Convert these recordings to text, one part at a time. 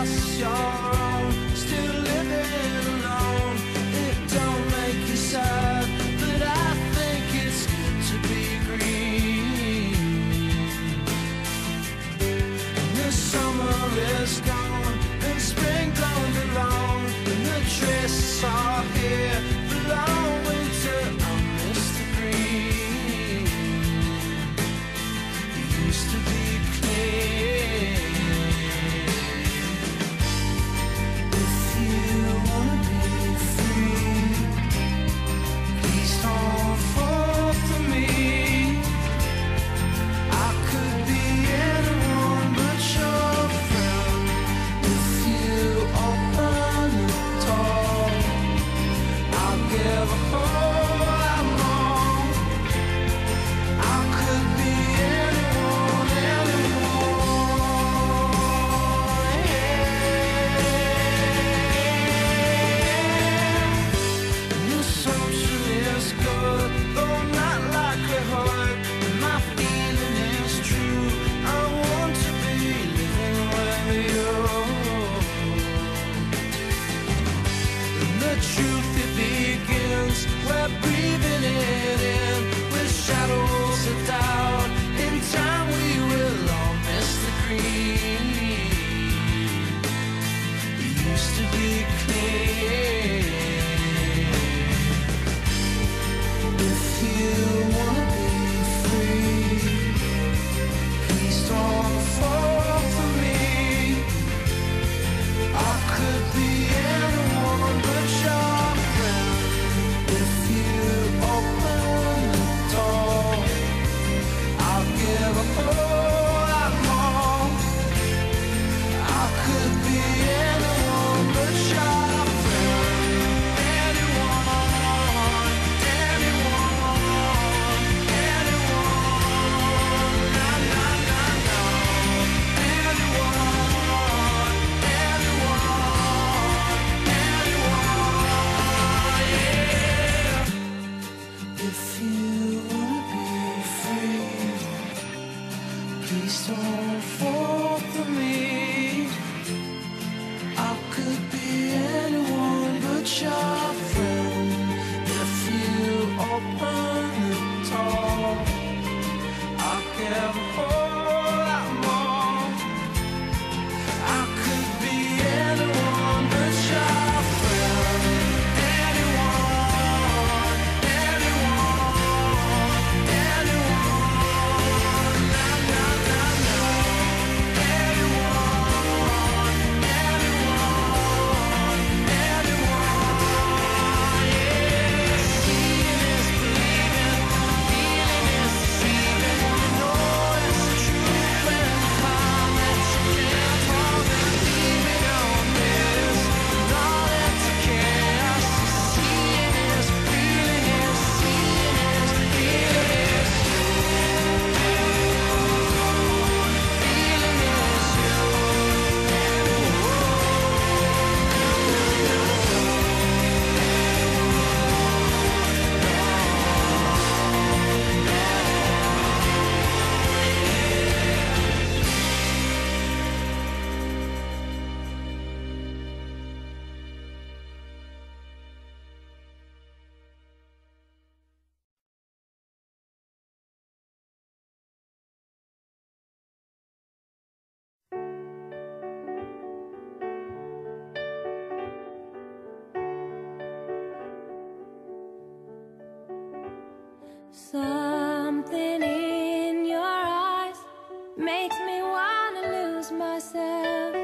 lost your own, still living alone. It don't make you sad, but I think it's good to be green. And the summer is gone, and spring don't belong, and the drifts are here for long winter. I miss the green. It used to be clean. If you wanna be free, please don't fall for me. I could be anyone but your friend. If you open the door, I'll give a whole lot more. I could be anyone, yeah. And assumption is good, though not likelihood. And my feeling is true. I want to be living with you. And the truth, it begins. We're breathing it in with shadows of doubt. In time we will all miss the green. It used to be clean. If you wanna be free, please don't fall for me. I could be anyone but your friend. If you open the door, I'll give a whole lot more. I could be anyone but your friend. Anyone, anyone, anyone. Na na na na. Anyone, anyone, yeah. If you wanna be free, please don't fall for me. I could be anyone but your friend. If you open the door, I'll give a whole lot more. I could be anyone but your friend. Anyone, anyone, anyone. Na na na na. Anyone, anyone, anyone. Yeah. Seeing is believing, feeling is deceiving. You know it's the truth when the time that you can't hold and leave it on this. And all that's chaos. Seeing is, feeling is, seeing is, feeling is you. Feeling is you. Something in your eyes makes me wanna lose myself.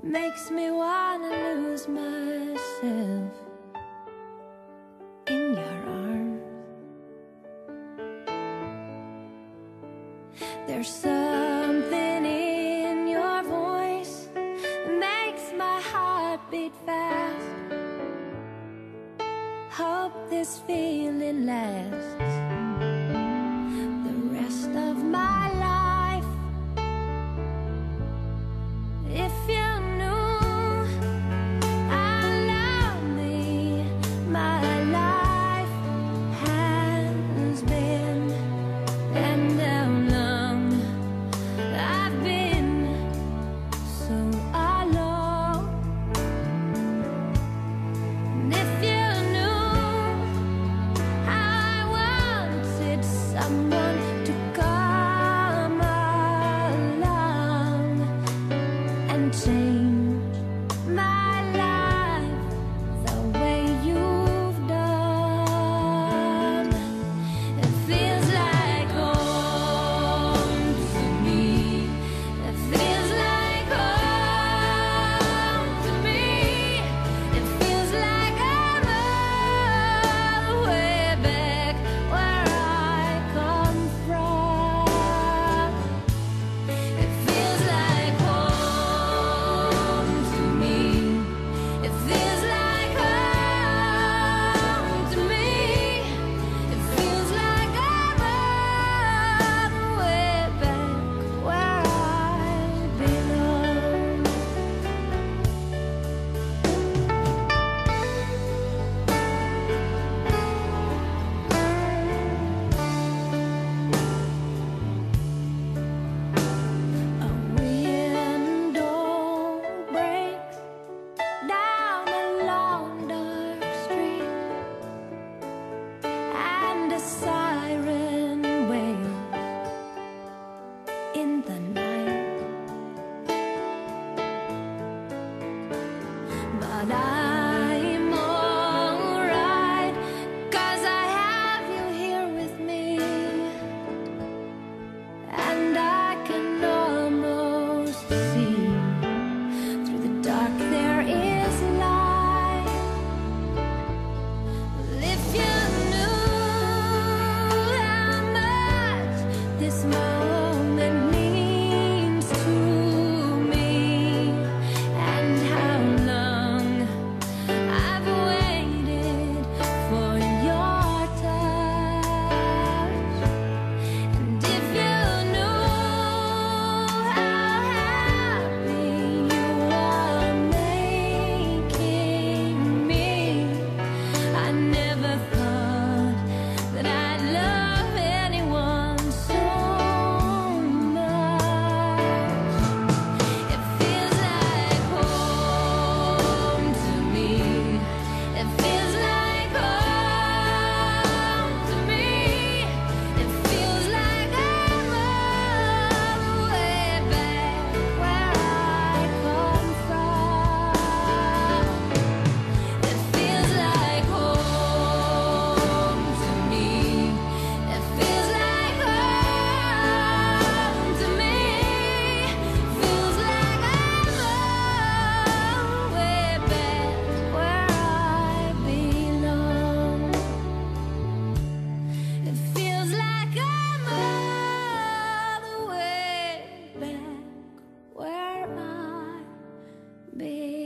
Makes me wanna lose myself in your arms. There's something in your voice that makes my heart beat fast. Hope this feeling lasts the rest of my life. If you knew how lonely my life has been, and how long I've been be.